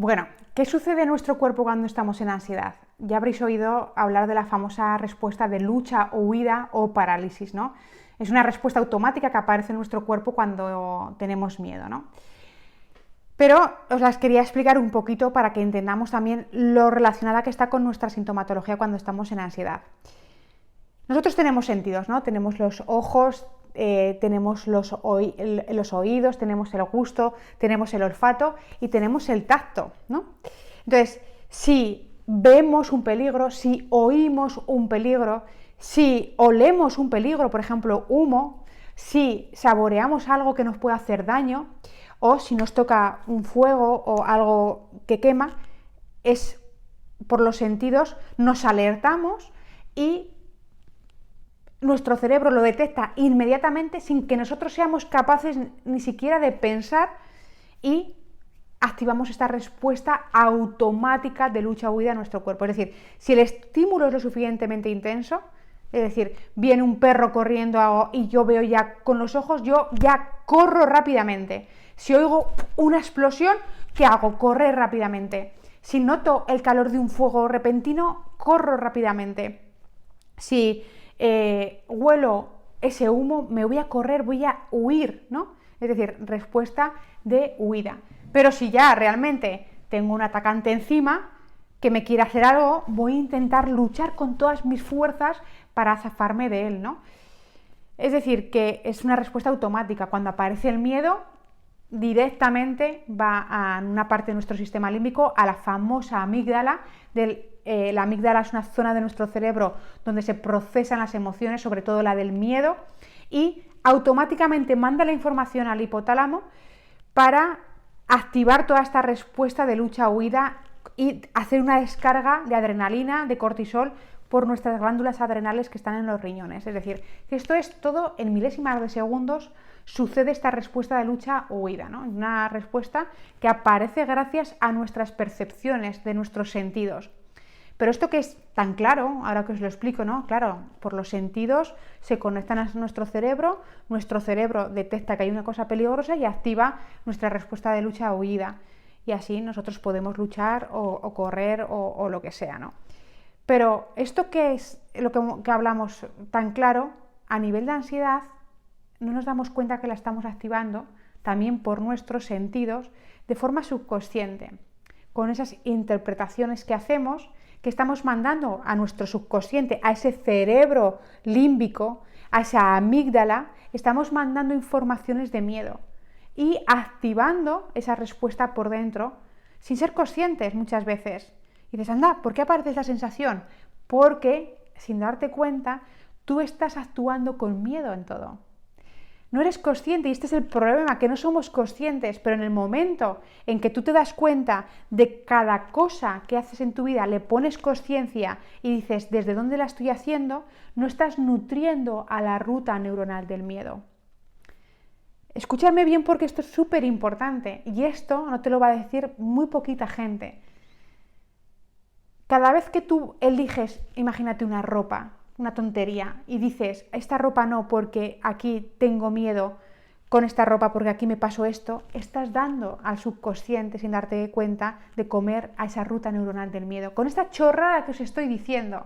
Bueno, ¿qué sucede en nuestro cuerpo cuando estamos en ansiedad? Ya habréis oído hablar de la famosa respuesta de lucha o huida o parálisis, ¿no? Es una respuesta automática que aparece en nuestro cuerpo cuando tenemos miedo, ¿no? Pero os las quería explicar un poquito para que entendamos también lo relacionada que está con nuestra sintomatología cuando estamos en ansiedad. Nosotros tenemos sentidos, ¿no? Tenemos los ojos, tenemos los oídos, tenemos el gusto, tenemos el olfato y tenemos el tacto, ¿no? Entonces, si vemos un peligro, si oímos un peligro, si olemos un peligro, por ejemplo, humo, si saboreamos algo que nos puede hacer daño, o si nos toca un fuego o algo que quema, es por los sentidos, nos alertamos y nuestro cerebro lo detecta inmediatamente sin que nosotros seamos capaces ni siquiera de pensar y activamos esta respuesta automática de lucha o huida a nuestro cuerpo. Es decir, si el estímulo es lo suficientemente intenso, es decir, viene un perro corriendo y yo veo ya con los ojos, yo ya corro rápidamente. Si oigo una explosión, ¿qué hago? Correr rápidamente. Si noto el calor de un fuego repentino, corro rápidamente. Si huelo ese humo, me voy a correr, voy a huir, ¿no? Es decir, respuesta de huida. Pero si ya realmente tengo un atacante encima que me quiere hacer algo, voy a intentar luchar con todas mis fuerzas para zafarme de él, ¿no? Es decir, que es una respuesta automática. Cuando aparece el miedo, directamente va a una parte de nuestro sistema límbico, a la famosa amígdala. La amígdala es una zona de nuestro cerebro donde se procesan las emociones, sobre todo la del miedo, y automáticamente manda la información al hipotálamo para activar toda esta respuesta de lucha o huida y hacer una descarga de adrenalina, de cortisol, por nuestras glándulas adrenales que están en los riñones. Es decir, que esto es todo en milésimas de segundos, sucede esta respuesta de lucha o huida, ¿no? Una respuesta que aparece gracias a nuestras percepciones de nuestros sentidos. Pero esto que es tan claro, ahora que os lo explico, ¿no? Claro, por los sentidos se conectan a nuestro cerebro detecta que hay una cosa peligrosa y activa nuestra respuesta de lucha o huida. Y así nosotros podemos luchar o correr o lo que sea, ¿no? Pero esto que es lo que hablamos tan claro, a nivel de ansiedad, no nos damos cuenta que la estamos activando también por nuestros sentidos de forma subconsciente, con esas interpretaciones que hacemos, que estamos mandando a nuestro subconsciente, a ese cerebro límbico, a esa amígdala, estamos mandando informaciones de miedo y activando esa respuesta por dentro sin ser conscientes muchas veces. Y dices, anda, ¿por qué aparece esa sensación? Porque, sin darte cuenta, tú estás actuando con miedo en todo. No eres consciente y este es el problema, que no somos conscientes, pero en el momento en que tú te das cuenta de cada cosa que haces en tu vida, le pones conciencia y dices, ¿desde dónde la estoy haciendo? No estás nutriendo a la ruta neuronal del miedo. Escúchame bien porque esto es súper importante y esto no te lo va a decir muy poquita gente. Cada vez que tú eliges, imagínate una ropa, una tontería, y dices, esta ropa no porque aquí tengo miedo, con esta ropa porque aquí me pasó esto, estás dando al subconsciente, sin darte cuenta, de comer a esa ruta neuronal del miedo. Con esta chorrada que os estoy diciendo,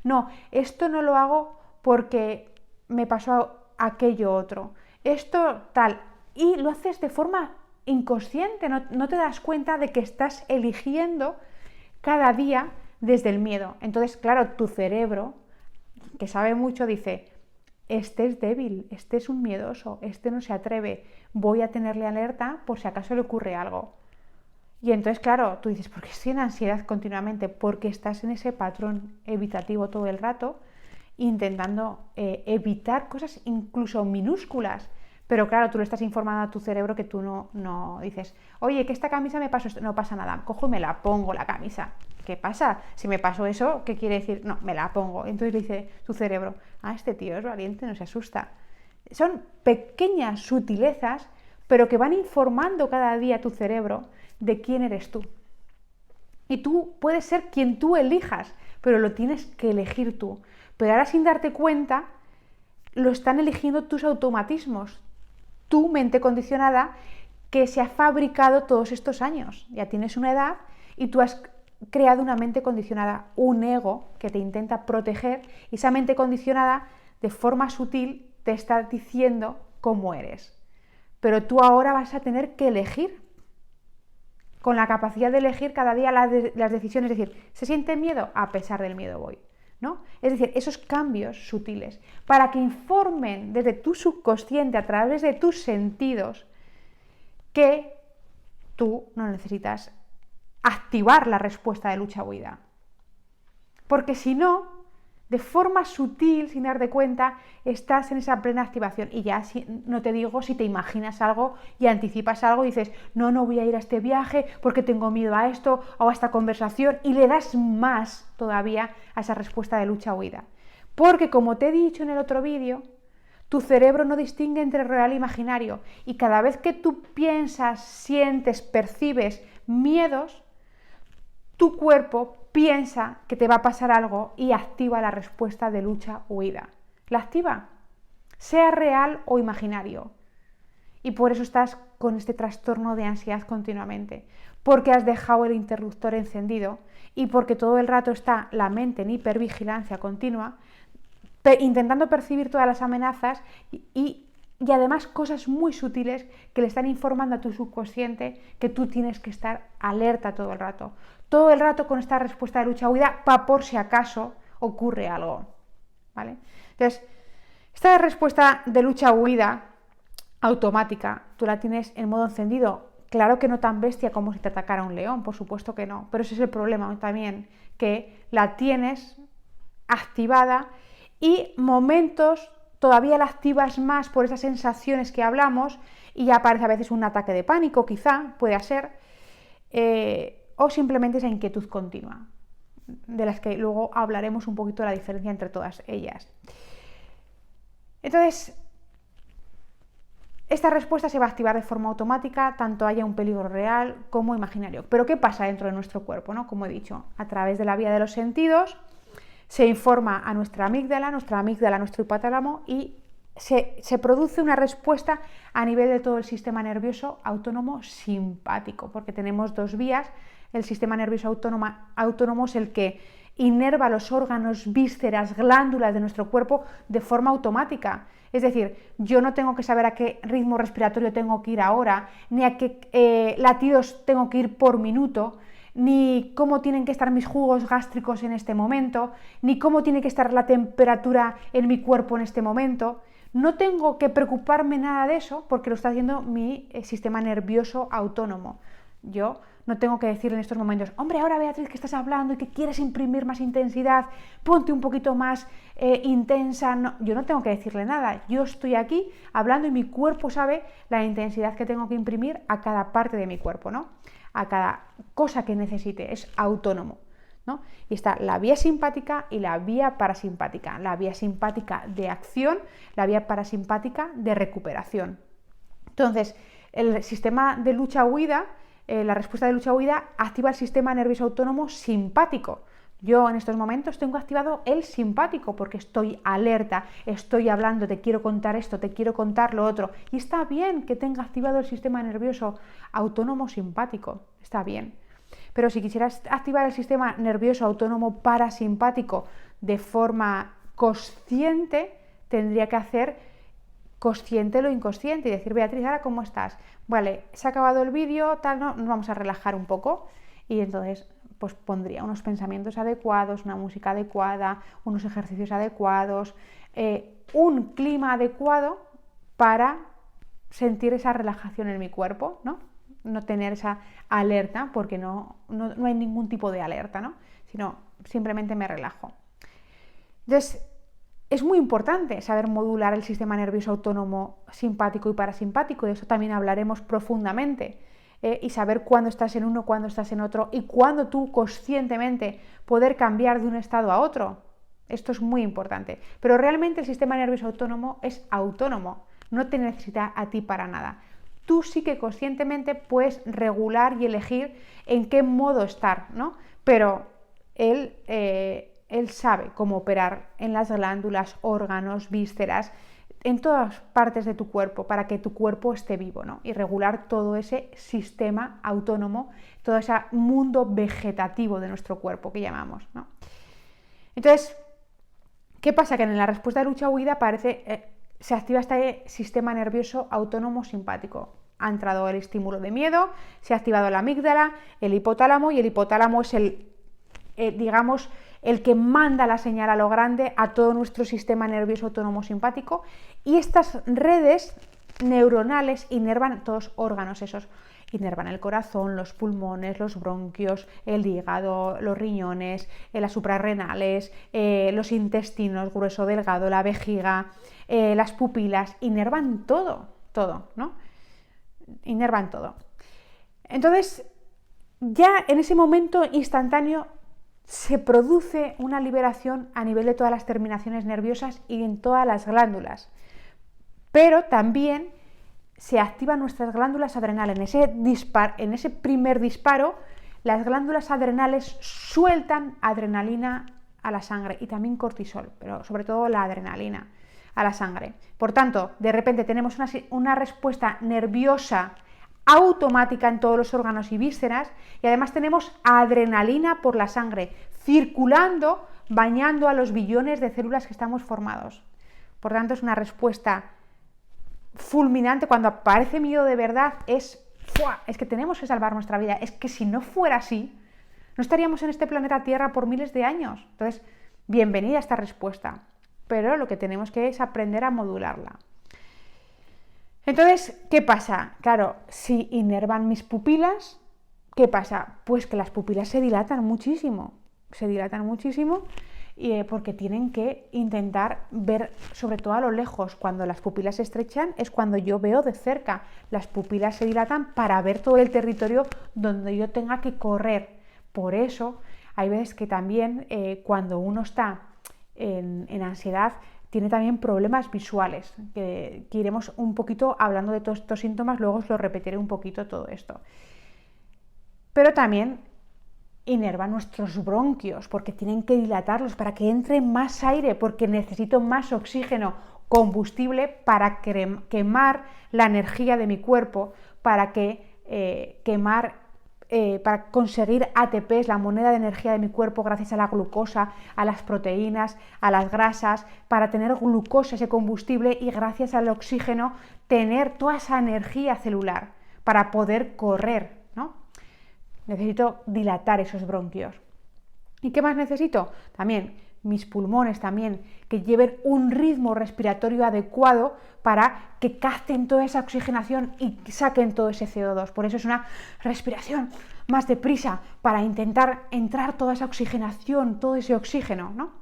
no, esto no lo hago porque me pasó aquello otro, esto tal, y lo haces de forma inconsciente, no te das cuenta de que estás eligiendo cada día desde el miedo. Entonces, claro, tu cerebro, que sabe mucho, dice, este es débil, este es un miedoso, este no se atreve, voy a tenerle alerta por si acaso le ocurre algo. Y entonces, claro, tú dices, ¿por qué estoy en ansiedad continuamente? Porque estás en ese patrón evitativo todo el rato, intentando evitar cosas incluso minúsculas. Pero claro, tú le estás informando a tu cerebro que tú no dices, oye, que esta camisa me pasó esto, no pasa nada, cojo y me la pongo la camisa. ¿Qué pasa? Si me pasó eso, ¿qué quiere decir? No, me la pongo. Entonces le dice tu cerebro, este tío es valiente, no se asusta. Son pequeñas sutilezas, pero que van informando cada día a tu cerebro de quién eres tú. Y tú puedes ser quien tú elijas, pero lo tienes que elegir tú. Pero ahora, sin darte cuenta, lo están eligiendo tus automatismos, tu mente condicionada, que se ha fabricado todos estos años. Ya tienes una edad y tú has creado una mente condicionada, un ego que te intenta proteger, y esa mente condicionada de forma sutil te está diciendo cómo eres. Pero tú ahora vas a tener que elegir, con la capacidad de elegir cada día las decisiones, es decir, ¿se siente miedo? A pesar del miedo voy, ¿no? Es decir, esos cambios sutiles, para que informen desde tu subconsciente, a través de tus sentidos, que tú no necesitas activar la respuesta de lucha-huida. Porque si no, de forma sutil, sin darte cuenta, estás en esa plena activación. Y ya no te digo si te imaginas algo y anticipas algo y dices, no voy a ir a este viaje porque tengo miedo a esto o a esta conversación, y le das más todavía a esa respuesta de lucha-huida. Porque, como te he dicho en el otro vídeo, tu cerebro no distingue entre real e imaginario, y cada vez que tú piensas, sientes, percibes miedos, tu cuerpo piensa que te va a pasar algo y activa la respuesta de lucha-huida. La activa, sea real o imaginario. Y por eso estás con este trastorno de ansiedad continuamente, porque has dejado el interruptor encendido y porque todo el rato está la mente en hipervigilancia continua, intentando percibir todas las amenazas y además cosas muy sutiles que le están informando a tu subconsciente que tú tienes que estar alerta todo el rato con esta respuesta de lucha-huida, para por si acaso ocurre algo, ¿vale? Entonces, esta respuesta de lucha-huida automática, tú la tienes en modo encendido. Claro que no tan bestia como si te atacara un león, por supuesto que no, pero ese es el problema también, que la tienes activada y momentos todavía la activas más por esas sensaciones que hablamos y ya aparece a veces un ataque de pánico, quizá, puede ser, o simplemente esa inquietud continua, de las que luego hablaremos un poquito de la diferencia entre todas ellas. Entonces, esta respuesta se va a activar de forma automática, tanto haya un peligro real como imaginario. Pero ¿qué pasa dentro de nuestro cuerpo, ¿no? Como he dicho, a través de la vía de los sentidos se informa a nuestra amígdala, nuestro hipotálamo, y se produce una respuesta a nivel de todo el sistema nervioso autónomo simpático, porque tenemos dos vías. El sistema nervioso autónomo es el que inerva los órganos, vísceras, glándulas de nuestro cuerpo de forma automática. Es decir, yo no tengo que saber a qué ritmo respiratorio tengo que ir ahora, ni a qué latidos tengo que ir por minuto, ni cómo tienen que estar mis jugos gástricos en este momento, ni cómo tiene que estar la temperatura en mi cuerpo en este momento. No tengo que preocuparme nada de eso porque lo está haciendo mi sistema nervioso autónomo. Yo no tengo que decir en estos momentos, hombre, ahora Beatriz que estás hablando y que quieres imprimir más intensidad, ponte un poquito más intensa. No, yo no tengo que decirle nada, yo estoy aquí hablando y mi cuerpo sabe la intensidad que tengo que imprimir a cada parte de mi cuerpo, ¿no? A cada cosa que necesite, es autónomo, ¿no? Y está la vía simpática y la vía parasimpática. La vía simpática de acción, la vía parasimpática de recuperación. Entonces, el sistema de lucha-huida, la respuesta de lucha-huida activa el sistema nervioso autónomo simpático. Yo en estos momentos tengo activado el simpático porque estoy alerta, estoy hablando, te quiero contar esto, te quiero contar lo otro. Y está bien que tenga activado el sistema nervioso autónomo simpático, está bien. Pero si quisieras activar el sistema nervioso autónomo parasimpático de forma consciente, tendría que hacer consciente lo inconsciente y decir, Beatriz, ¿ahora cómo estás? Vale, se ha acabado el vídeo, tal, ¿no? Nos vamos a relajar un poco y entonces pues pondría unos pensamientos adecuados, una música adecuada, unos ejercicios adecuados, un clima adecuado para sentir esa relajación en mi cuerpo, ¿no? No tener esa alerta, porque no hay ningún tipo de alerta, ¿no? Sino simplemente me relajo. Entonces, es muy importante saber modular el sistema nervioso autónomo simpático y parasimpático, de eso también hablaremos profundamente. Y saber cuándo estás en uno, cuándo estás en otro y cuándo tú conscientemente poder cambiar de un estado a otro. Esto es muy importante. Pero realmente el sistema nervioso autónomo es autónomo, no te necesita a ti para nada. Tú sí que conscientemente puedes regular y elegir en qué modo estar, ¿no? Pero él sabe cómo operar en las glándulas, órganos, vísceras, en todas partes de tu cuerpo para que tu cuerpo esté vivo, ¿no? Y regular todo ese sistema autónomo, todo ese mundo vegetativo de nuestro cuerpo que llamamos, ¿no? Entonces, ¿qué pasa? Que en la respuesta de lucha-huida se activa este sistema nervioso autónomo simpático. Ha entrado el estímulo de miedo, se ha activado la amígdala, el hipotálamo, y el hipotálamo es digamos, el que manda la señal a lo grande a todo nuestro sistema nervioso autónomo simpático, y estas redes neuronales inervan todos los órganos esos. Inervan el corazón, los pulmones, los bronquios, el hígado, los riñones, las suprarrenales, los intestinos, grueso, delgado, la vejiga, las pupilas, inervan todo, ¿no? Inervan todo. Entonces, ya en ese momento instantáneo se produce una liberación a nivel de todas las terminaciones nerviosas y en todas las glándulas. Pero también se activan nuestras glándulas adrenales. En ese primer disparo, las glándulas adrenales sueltan adrenalina a la sangre y también cortisol, pero sobre todo la adrenalina a la sangre. Por tanto, de repente tenemos una respuesta nerviosa automática en todos los órganos y vísceras, y además tenemos adrenalina por la sangre circulando, bañando a los billones de células que estamos formados. Por tanto, es una respuesta fulminante. Cuando aparece miedo de verdad es que tenemos que salvar nuestra vida. Es que si no fuera así, no estaríamos en este planeta Tierra por miles de años. Entonces, bienvenida a esta respuesta, pero lo que tenemos que es aprender a modularla. Entonces, ¿qué pasa? Claro, si inervan mis pupilas, ¿qué pasa? Pues que las pupilas se dilatan muchísimo, porque tienen que intentar ver sobre todo a lo lejos. Cuando las pupilas se estrechan es cuando yo veo de cerca. Las pupilas se dilatan para ver todo el territorio donde yo tenga que correr. Por eso hay veces que también cuando uno está en ansiedad tiene también problemas visuales, que iremos un poquito hablando de todos estos síntomas, luego os lo repetiré un poquito todo esto. Pero también inerva nuestros bronquios, porque tienen que dilatarlos para que entre más aire, porque necesito más oxígeno, combustible para quemar la energía de mi cuerpo, para conseguir ATP, la moneda de energía de mi cuerpo, gracias a la glucosa, a las proteínas, a las grasas, para tener glucosa, ese combustible, y gracias al oxígeno tener toda esa energía celular para poder correr, ¿no? Necesito dilatar esos bronquios. ¿Y qué más necesito? También mis pulmones que lleven un ritmo respiratorio adecuado para que capten toda esa oxigenación y saquen todo ese CO2. Por eso es una respiración más deprisa, para intentar entrar toda esa oxigenación, todo ese oxígeno, ¿no?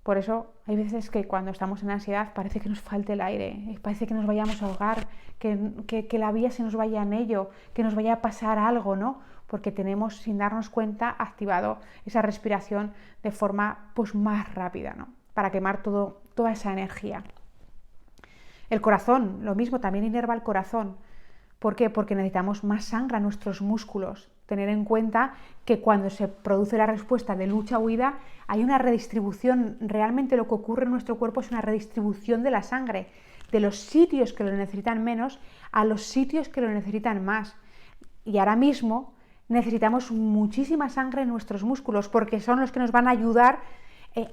Por eso hay veces que cuando estamos en ansiedad parece que nos falte el aire, parece que nos vayamos a ahogar, que la vida se nos vaya en ello, que nos vaya a pasar algo, ¿no? Porque tenemos, sin darnos cuenta, activado esa respiración de forma más rápida, ¿no? Para quemar toda esa energía. El corazón, lo mismo, también inerva el corazón. ¿Por qué? Porque necesitamos más sangre a nuestros músculos. Tener en cuenta que cuando se produce la respuesta de lucha-huida hay una redistribución. Realmente lo que ocurre en nuestro cuerpo es una redistribución de la sangre, de los sitios que lo necesitan menos a los sitios que lo necesitan más. Y ahora mismo necesitamos muchísima sangre en nuestros músculos, porque son los que nos van a ayudar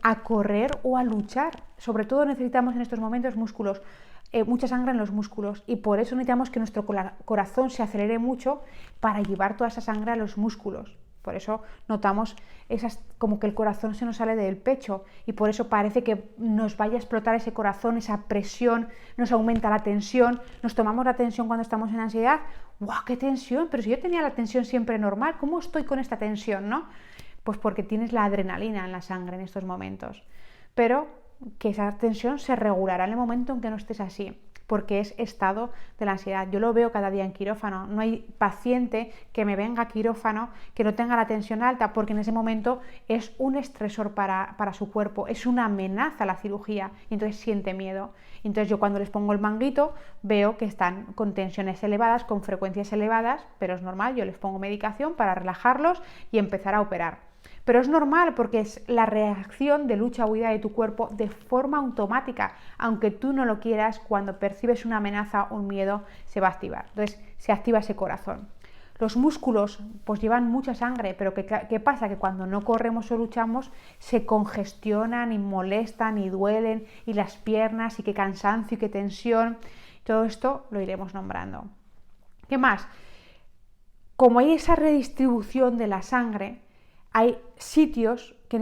a correr o a luchar. Sobre todo necesitamos en estos momentos mucha sangre en los músculos, y por eso necesitamos que nuestro corazón se acelere mucho para llevar toda esa sangre a los músculos. Por eso notamos como que el corazón se nos sale del pecho, y por eso parece que nos vaya a explotar ese corazón, esa presión, nos aumenta la tensión. Nos tomamos la tensión cuando estamos en ansiedad. ¡Guau, qué tensión! Pero si yo tenía la tensión siempre normal, ¿cómo estoy con esta tensión, no? Pues porque tienes la adrenalina en la sangre en estos momentos. Pero que esa tensión se regulará en el momento en que no estés así, porque es estado de la ansiedad. Yo lo veo cada día en quirófano. No hay paciente que me venga a quirófano que no tenga la tensión alta, porque en ese momento es un estresor para su cuerpo, es una amenaza a la cirugía, y entonces siente miedo. Entonces yo, cuando les pongo el manguito, veo que están con tensiones elevadas, con frecuencias elevadas, pero es normal. Yo les pongo medicación para relajarlos y empezar a operar. Pero es normal porque es la reacción de lucha-huida de tu cuerpo de forma automática. Aunque tú no lo quieras, cuando percibes una amenaza o un miedo, se va a activar. Entonces, se activa ese corazón. Los músculos pues llevan mucha sangre, pero ¿qué pasa? Que cuando no corremos o luchamos se congestionan y molestan y duelen, y las piernas, y qué cansancio y qué tensión. Todo esto lo iremos nombrando. ¿Qué más? Como hay esa redistribución de la sangre, hay sitios que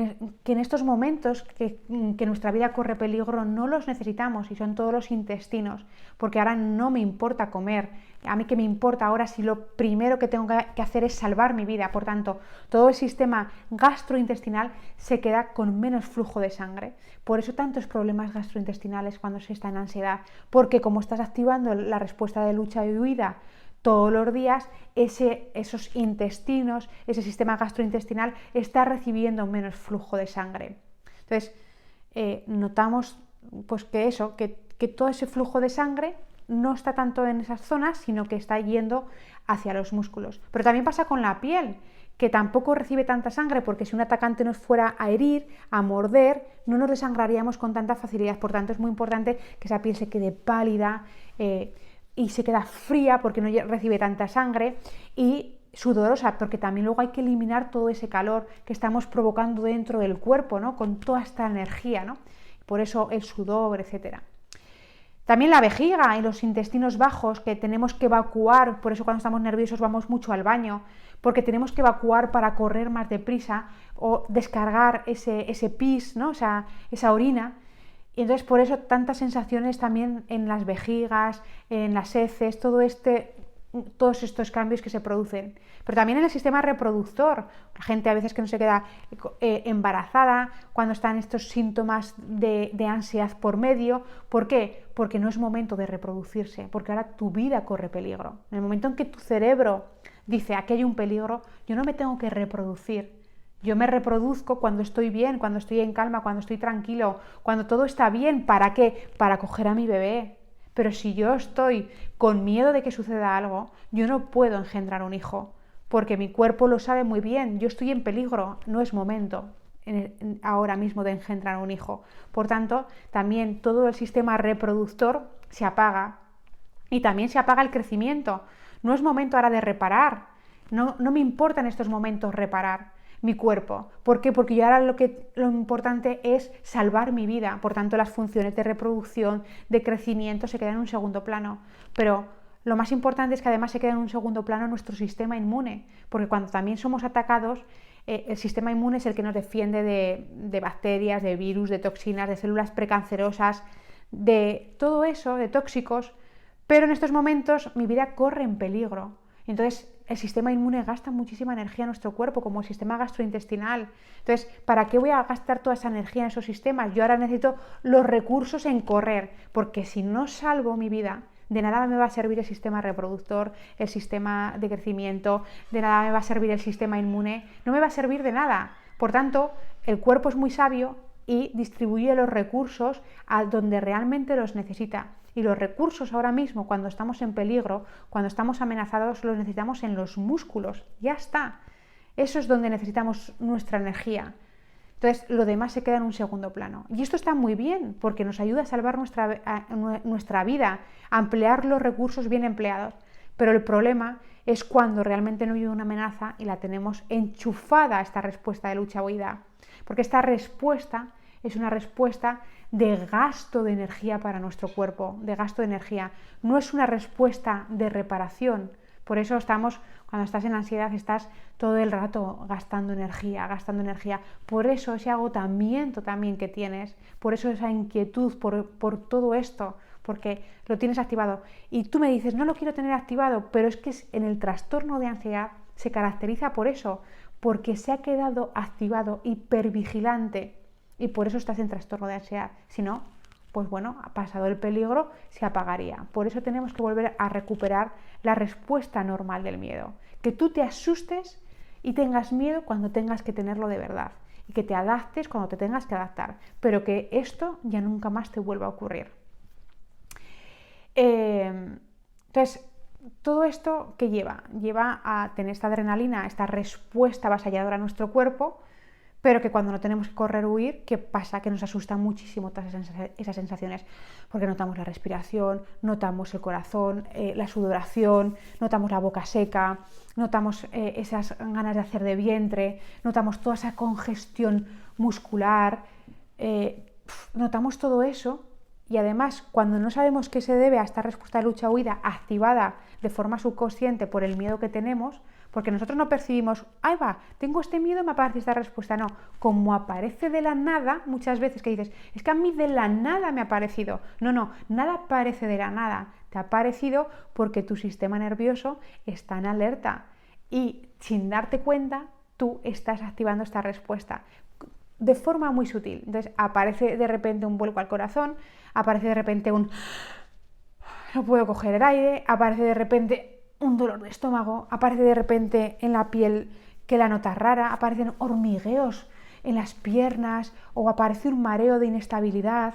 en estos momentos que nuestra vida corre peligro no los necesitamos, y son todos los intestinos, porque ahora no me importa comer. A mí qué me importa ahora si lo primero que tengo que hacer es salvar mi vida. Por tanto, todo el sistema gastrointestinal se queda con menos flujo de sangre. Por eso tantos problemas gastrointestinales cuando se está en ansiedad, porque como estás activando la respuesta de lucha y huida todos los días, esos intestinos, ese sistema gastrointestinal está recibiendo menos flujo de sangre. Entonces, notamos pues que todo ese flujo de sangre no está tanto en esas zonas, sino que está yendo hacia los músculos. Pero también pasa con la piel, que tampoco recibe tanta sangre, porque si un atacante nos fuera a herir, a morder, no nos desangraríamos con tanta facilidad. Por tanto, es muy importante que esa piel se quede pálida, y se queda fría porque no recibe tanta sangre, y sudorosa, porque también luego hay que eliminar todo ese calor que estamos provocando dentro del cuerpo, ¿no? Con toda esta energía, ¿no? Por eso el sudor, etcétera. También la vejiga y los intestinos bajos, que tenemos que evacuar. Por eso cuando estamos nerviosos vamos mucho al baño, porque tenemos que evacuar para correr más deprisa o descargar ese pis, ¿no? O sea, esa orina. Y entonces por eso tantas sensaciones también en las vejigas, en las heces, todos estos cambios que se producen. Pero también en el sistema reproductor. La gente a veces que no se queda embarazada cuando están estos síntomas de ansiedad por medio. ¿Por qué? Porque no es momento de reproducirse, porque ahora tu vida corre peligro. En el momento en que tu cerebro dice aquí hay un peligro, yo no me tengo que reproducir. Yo me reproduzco cuando estoy bien, cuando estoy en calma, cuando estoy tranquilo, cuando todo está bien. ¿Para qué? Para acoger a mi bebé. Pero si yo estoy con miedo de que suceda algo, yo no puedo engendrar un hijo, porque mi cuerpo lo sabe muy bien. Yo estoy en peligro, no es momento ahora mismo de engendrar un hijo. Por tanto, también todo el sistema reproductor se apaga, y también se apaga el crecimiento. No es momento ahora de reparar. No me importa en estos momentos reparar mi cuerpo. ¿Por qué? Porque yo ahora lo importante es salvar mi vida. Por tanto, las funciones de reproducción, de crecimiento se quedan en un segundo plano. Pero lo más importante es que además se queda en un segundo plano nuestro sistema inmune, porque cuando también somos atacados, el sistema inmune es el que nos defiende de bacterias, de virus, de toxinas, de células precancerosas, de todo eso, de tóxicos. Pero en estos momentos mi vida corre en peligro. Entonces, el sistema inmune gasta muchísima energía en nuestro cuerpo, como el sistema gastrointestinal. Entonces, ¿para qué voy a gastar toda esa energía en esos sistemas? Yo ahora necesito los recursos en correr, porque si no salvo mi vida, de nada me va a servir el sistema reproductor, el sistema de crecimiento, de nada me va a servir el sistema inmune, no me va a servir de nada. Por tanto, el cuerpo es muy sabio y distribuye los recursos a donde realmente los necesita. Y los recursos ahora mismo, cuando estamos en peligro, cuando estamos amenazados, los necesitamos en los músculos. Ya está. Eso es donde necesitamos nuestra energía. Entonces, lo demás se queda en un segundo plano. Y esto está muy bien, porque nos ayuda a salvar nuestra vida, a emplear los recursos bien empleados. Pero el problema es cuando realmente no hay una amenaza y la tenemos enchufada a esta respuesta de lucha o huida. Porque esta respuesta es una respuesta de gasto de energía para nuestro cuerpo, de gasto de energía. No es una respuesta de reparación. Por eso cuando estás en ansiedad, estás todo el rato gastando energía, gastando energía. Por eso ese agotamiento también que tienes, por eso esa inquietud, por todo esto, porque lo tienes activado. Y tú me dices, no lo quiero tener activado, pero es que en el trastorno de ansiedad se caracteriza por eso, porque se ha quedado activado, hipervigilante, y por eso estás en trastorno de ansiedad. Si no, pues bueno, ha pasado el peligro, se apagaría. Por eso tenemos que volver a recuperar la respuesta normal del miedo. Que tú te asustes y tengas miedo cuando tengas que tenerlo de verdad. Y que te adaptes cuando te tengas que adaptar. Pero que esto ya nunca más te vuelva a ocurrir. Entonces, todo esto, ¿qué lleva? Lleva a tener esta adrenalina, esta respuesta avasalladora a nuestro cuerpo, pero que cuando no tenemos que correr o huir, ¿qué pasa? Que nos asustan muchísimo todas esas sensaciones, porque notamos la respiración, notamos el corazón, la sudoración, notamos la boca seca, notamos esas ganas de hacer de vientre, notamos toda esa congestión muscular, notamos todo eso. Y además, cuando no sabemos qué se debe a esta respuesta de lucha-huida activada de forma subconsciente por el miedo que tenemos, porque nosotros no percibimos, ahí va, tengo este miedo y me aparece esta respuesta. No, como aparece de la nada, muchas veces que dices, es que a mí de la nada me ha aparecido. No, nada aparece de la nada. Te ha aparecido porque tu sistema nervioso está en alerta y sin darte cuenta, tú estás activando esta respuesta de forma muy sutil. Entonces aparece de repente un vuelco al corazón, aparece de repente un no puedo coger el aire, aparece de repente un dolor de estómago, aparece de repente en la piel que la notas rara, aparecen hormigueos en las piernas o aparece un mareo de inestabilidad.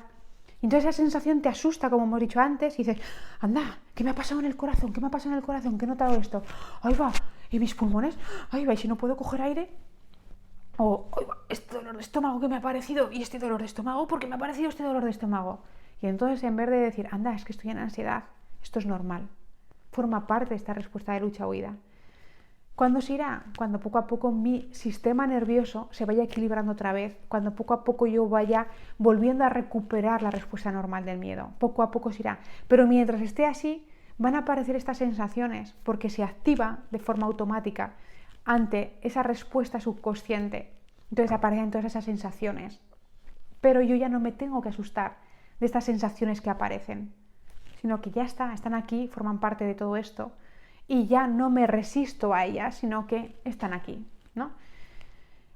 Entonces esa sensación te asusta, como hemos dicho antes, y dices, anda, ¿qué me ha pasado en el corazón? ¿Qué me ha pasado en el corazón? ¿Qué he notado esto? Ahí va, ¿y mis pulmones? Ahí va, ¿y si no puedo coger aire? O este dolor de estómago que me ha aparecido y este dolor de estómago, ¿por qué me ha aparecido este dolor de estómago? Y entonces en vez de decir, anda, es que estoy en ansiedad, esto es normal, forma parte de esta respuesta de lucha-huida. ¿Cuándo se irá? Cuando poco a poco mi sistema nervioso se vaya equilibrando otra vez, cuando poco a poco yo vaya volviendo a recuperar la respuesta normal del miedo. Poco a poco se irá. Pero mientras esté así, van a aparecer estas sensaciones porque se activa de forma automática ante esa respuesta subconsciente. Entonces aparecen todas esas sensaciones. Pero yo ya no me tengo que asustar de estas sensaciones que aparecen, sino que ya están aquí, forman parte de todo esto y ya no me resisto a ellas, sino que están aquí, ¿no?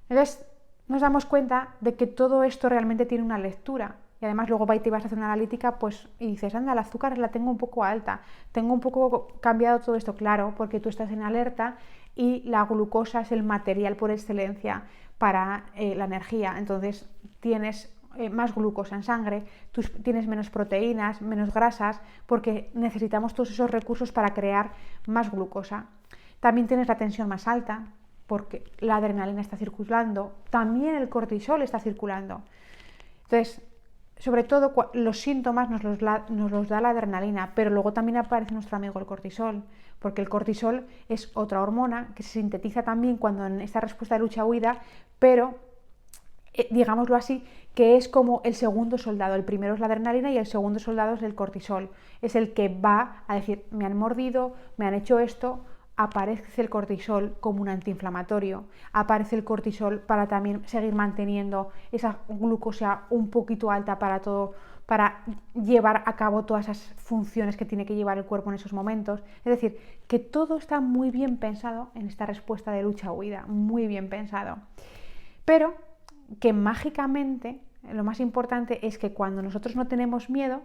Entonces nos damos cuenta de que todo esto realmente tiene una lectura. Y además luego te vas a hacer una analítica pues, y dices, anda, el azúcar la tengo un poco alta, tengo un poco cambiado todo esto, claro, porque tú estás en alerta y la glucosa es el material por excelencia para la energía. Entonces tienes más glucosa en sangre, tú tienes menos proteínas, menos grasas, porque necesitamos todos esos recursos para crear más glucosa. También tienes la tensión más alta, porque la adrenalina está circulando, también el cortisol está circulando. Entonces, sobre todo los síntomas nos los da la adrenalina, pero luego también aparece nuestro amigo el cortisol, porque el cortisol es otra hormona que se sintetiza también cuando en esta respuesta de lucha-huida, pero digámoslo así, que es como el segundo soldado. El primero es la adrenalina y el segundo soldado es el cortisol. Es el que va a decir, me han mordido, me han hecho esto. Aparece el cortisol como un antiinflamatorio, aparece el cortisol para también seguir manteniendo esa glucosa un poquito alta para llevar a cabo todas esas funciones que tiene que llevar el cuerpo en esos momentos. Es decir, que todo está muy bien pensado en esta respuesta de lucha-huida, muy bien pensado. Pero que mágicamente, lo más importante es que cuando nosotros no tenemos miedo,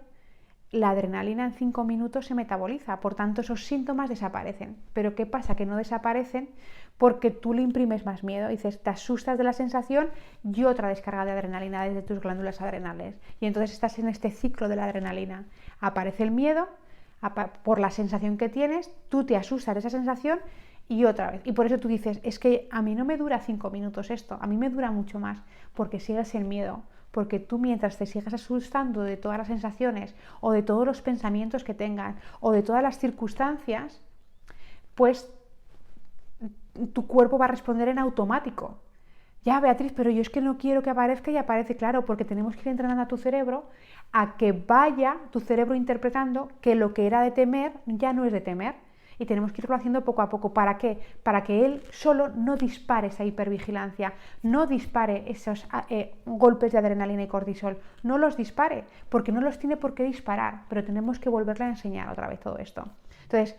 la adrenalina en 5 minutos se metaboliza, por tanto esos síntomas desaparecen. Pero ¿qué pasa? Que no desaparecen porque tú le imprimes más miedo, dices, te asustas de la sensación y otra descarga de adrenalina desde tus glándulas adrenales. Y entonces estás en este ciclo de la adrenalina. Aparece el miedo por la sensación que tienes, tú te asustas de esa sensación y otra vez. Y por eso tú dices, es que a mí no me dura 5 minutos esto, a mí me dura mucho más, porque sigues en miedo. Porque tú mientras te sigas asustando de todas las sensaciones o de todos los pensamientos que tengas o de todas las circunstancias, pues tu cuerpo va a responder en automático. Ya, Beatriz, pero yo es que no quiero que aparezca y aparece, claro, porque tenemos que ir entrenando a tu cerebro a que vaya tu cerebro interpretando que lo que era de temer ya no es de temer. Y tenemos que irlo haciendo poco a poco. ¿Para qué? Para que él solo no dispare esa hipervigilancia, no dispare esos golpes de adrenalina y cortisol, no los dispare, porque no los tiene por qué disparar, pero tenemos que volverle a enseñar otra vez todo esto. Entonces,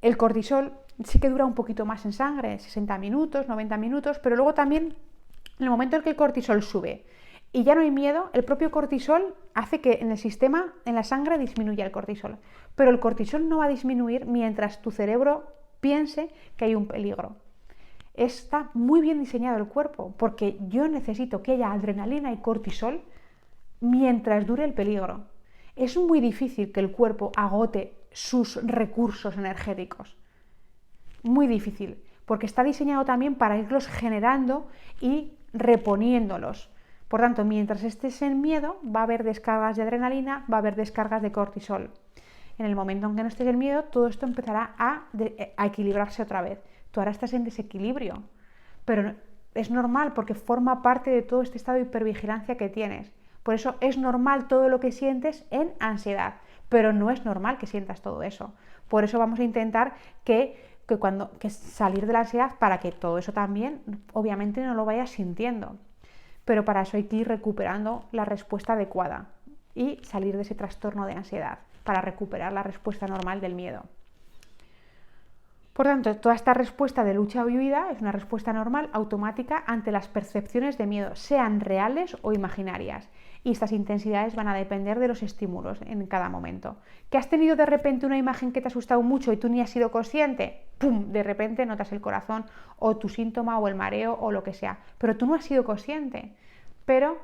el cortisol sí que dura un poquito más en sangre, 60 minutos, 90 minutos, pero luego también, en el momento en que el cortisol sube y ya no hay miedo, el propio cortisol hace que en el sistema, en la sangre, disminuya el cortisol. Pero el cortisol no va a disminuir mientras tu cerebro piense que hay un peligro. Está muy bien diseñado el cuerpo, porque yo necesito que haya adrenalina y cortisol mientras dure el peligro. Es muy difícil que el cuerpo agote sus recursos energéticos. Muy difícil, porque está diseñado también para irlos generando y reponiéndolos. Por tanto, mientras estés en miedo, va a haber descargas de adrenalina, va a haber descargas de cortisol. En el momento en que no estés en miedo, todo esto empezará a equilibrarse otra vez. Tú ahora estás en desequilibrio, pero es normal porque forma parte de todo este estado de hipervigilancia que tienes. Por eso es normal todo lo que sientes en ansiedad, pero no es normal que sientas todo eso. Por eso vamos a intentar que salir de la ansiedad para que todo eso también, obviamente, no lo vayas sintiendo. Pero para eso hay que ir recuperando la respuesta adecuada y salir de ese trastorno de ansiedad para recuperar la respuesta normal del miedo. Por tanto, toda esta respuesta de lucha o huida es una respuesta normal, automática, ante las percepciones de miedo, sean reales o imaginarias. Y estas intensidades van a depender de los estímulos en cada momento. ¿Que has tenido de repente una imagen que te ha asustado mucho y tú ni has sido consciente? ¡Pum! De repente notas el corazón o tu síntoma o el mareo o lo que sea. Pero tú no has sido consciente. Pero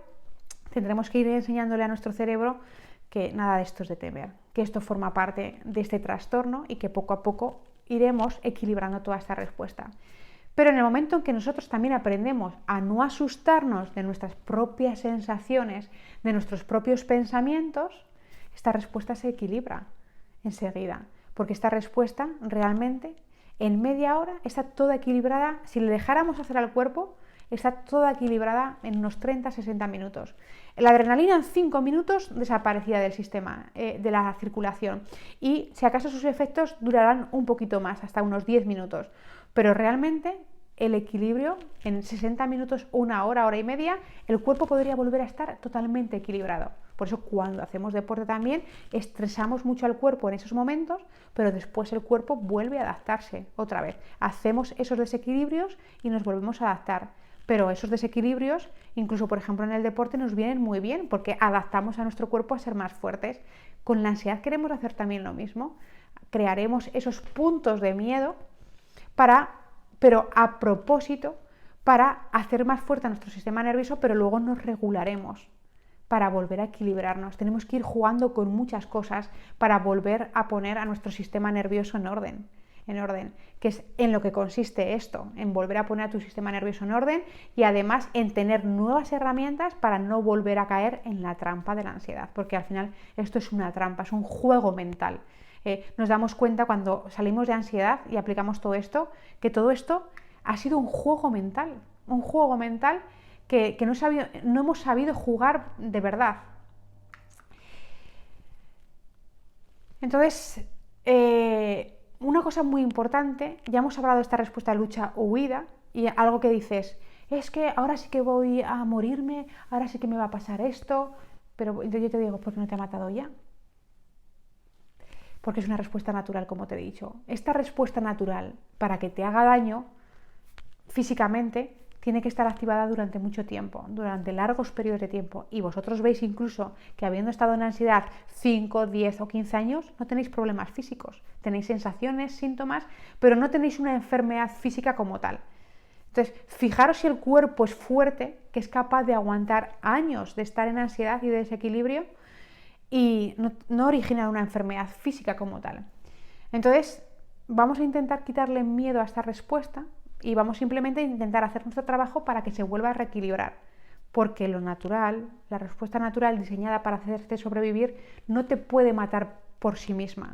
tendremos que ir enseñándole a nuestro cerebro que nada de esto es de temer, que esto forma parte de este trastorno y que poco a poco iremos equilibrando toda esta respuesta. Pero en el momento en que nosotros también aprendemos a no asustarnos de nuestras propias sensaciones, de nuestros propios pensamientos, esta respuesta se equilibra enseguida, porque esta respuesta realmente en media hora está toda equilibrada. Si le dejáramos hacer al cuerpo, está toda equilibrada en unos 30-60 minutos. La adrenalina en 5 minutos desaparecía del sistema, de la circulación, y si acaso sus efectos durarán un poquito más, hasta unos 10 minutos. Pero realmente el equilibrio en 60 minutos, una hora, hora y media, el cuerpo podría volver a estar totalmente equilibrado. Por eso cuando hacemos deporte también estresamos mucho al cuerpo en esos momentos, pero después el cuerpo vuelve a adaptarse otra vez. Hacemos esos desequilibrios y nos volvemos a adaptar. Pero esos desequilibrios, incluso por ejemplo en el deporte, nos vienen muy bien porque adaptamos a nuestro cuerpo a ser más fuertes. Con la ansiedad queremos hacer también lo mismo. Crearemos esos puntos de miedo pero a propósito, para hacer más fuerte a nuestro sistema nervioso, pero luego nos regularemos para volver a equilibrarnos. Tenemos que ir jugando con muchas cosas para volver a poner a nuestro sistema nervioso en orden, que es en lo que consiste esto, en volver a poner a tu sistema nervioso en orden y además en tener nuevas herramientas para no volver a caer en la trampa de la ansiedad, porque al final esto es una trampa, es un juego mental. Nos damos cuenta cuando salimos de ansiedad y aplicamos todo esto, que todo esto ha sido un juego mental que no hemos sabido jugar de verdad. Entonces, una cosa muy importante, ya hemos hablado de esta respuesta de lucha o huida, y algo que dices, es que ahora sí que voy a morirme, ahora sí que me va a pasar esto, pero yo te digo, ¿por qué no te ha matado ya? Porque es una respuesta natural, como te he dicho. Esta respuesta natural, para que te haga daño físicamente, tiene que estar activada durante mucho tiempo, durante largos periodos de tiempo. Y vosotros veis incluso que habiendo estado en ansiedad 5, 10 o 15 años, no tenéis problemas físicos. Tenéis sensaciones, síntomas, pero no tenéis una enfermedad física como tal. Entonces, fijaros si el cuerpo es fuerte, que es capaz de aguantar años de estar en ansiedad y de desequilibrio, y no originar una enfermedad física como tal. Entonces, vamos a intentar quitarle miedo a esta respuesta y vamos simplemente a intentar hacer nuestro trabajo para que se vuelva a reequilibrar. Porque lo natural, la respuesta natural diseñada para hacerte sobrevivir, no te puede matar por sí misma.